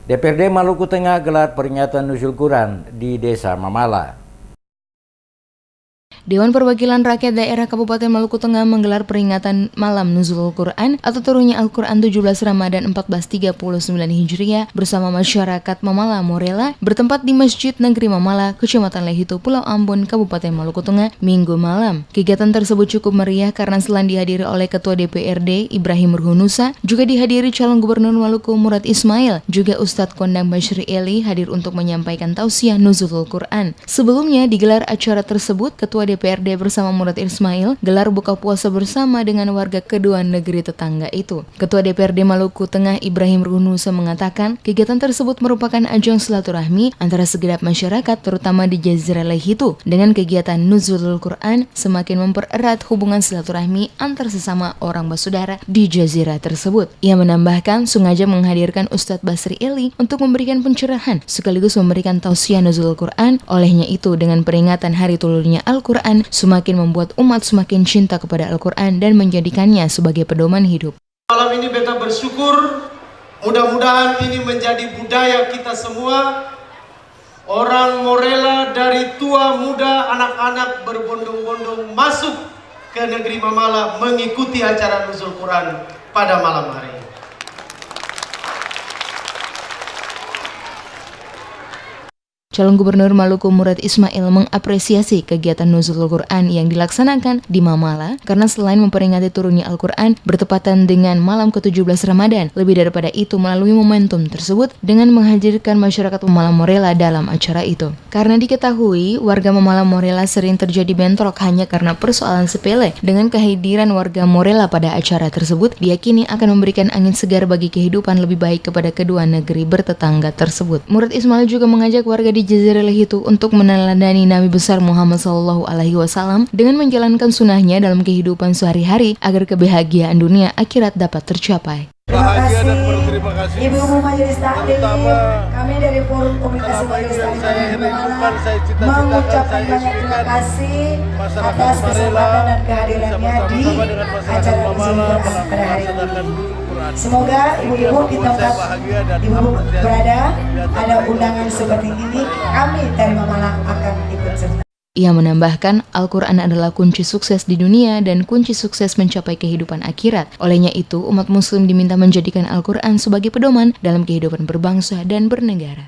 DPRD Maluku Tengah gelar peringatan Nuzul Quran di Desa Mamala. Dewan Perwakilan Rakyat Daerah Kabupaten Maluku Tengah menggelar peringatan Malam Nuzul Quran atau turunnya Al-Quran 17 Ramadan 1439 Hijriah bersama masyarakat Mamala Morela bertempat di Masjid Negeri Mamala, Kecamatan Lehito, Pulau Ambon, Kabupaten Maluku Tengah, Minggu malam. Kegiatan tersebut cukup meriah karena selain dihadiri oleh Ketua DPRD Ibrahim Ruhunusa, juga dihadiri calon Gubernur Maluku Murad Ismail, juga Ustadz Kondang Bashir Eli hadir untuk menyampaikan tausiah Nuzul Quran. Sebelumnya digelar acara tersebut, Ketua DPRD bersama Murad Ismail gelar buka puasa bersama dengan warga kedua negeri tetangga itu. Ketua DPRD Maluku Tengah Ibrahim Ruhunusa mengatakan kegiatan tersebut merupakan ajang silaturahmi antara segenap masyarakat terutama di Jazirah Lehito. Dengan kegiatan Nuzulul Quran semakin mempererat hubungan silaturahmi antar sesama orang bersaudara di Jazirah tersebut. Ia menambahkan sengaja menghadirkan Ustadz Basri Eli untuk memberikan pencerahan sekaligus memberikan tausiah Nuzulul Quran. Olehnya itu dengan peringatan hari turunnya Al-Quran semakin membuat umat semakin cinta kepada Al-Quran dan menjadikannya sebagai pedoman hidup. Malam ini beta bersyukur, mudah-mudahan ini menjadi budaya kita semua. Orang Morela dari tua muda anak-anak berbondong-bondong masuk ke negeri Mamala mengikuti acara Nuzul Quran pada malam hari. Calon Gubernur Maluku Murad Ismail mengapresiasi kegiatan Nuzul Quran yang dilaksanakan di Mamala karena selain memperingati turunnya Al-Quran bertepatan dengan malam ke-17 Ramadan, lebih daripada itu melalui momentum tersebut dengan menghadirkan masyarakat Mamala Morela dalam acara itu. Karena diketahui warga Mamala Morela sering terjadi bentrok hanya karena persoalan sepele, dengan kehadiran warga Morela pada acara tersebut diyakini akan memberikan angin segar bagi kehidupan lebih baik kepada kedua negeri bertetangga tersebut. Murad Ismail juga mengajak warga di Jazirah Lehito untuk meneladani Nabi besar Muhammad SAW dengan menjalankan sunnahnya dalam kehidupan sehari-hari agar kebahagiaan dunia akhirat dapat tercapai. Bahagia dan berterima kasih Ibu Majelis Taklim, kami dari Forum Komunikasi Majelis Taklim mengucapkan banyak terima kasih atas kesempatan dan kehadirannya di acara Nuzul Quran pada hari ini. Semoga ibu-ibu di tempat ibu berada ada undangan seperti ini, kami dari Mamala akan ikut serta. Ia menambahkan, Al-Quran adalah kunci sukses di dunia dan kunci sukses mencapai kehidupan akhirat. Olehnya itu, umat muslim diminta menjadikan Al-Quran sebagai pedoman dalam kehidupan berbangsa dan bernegara.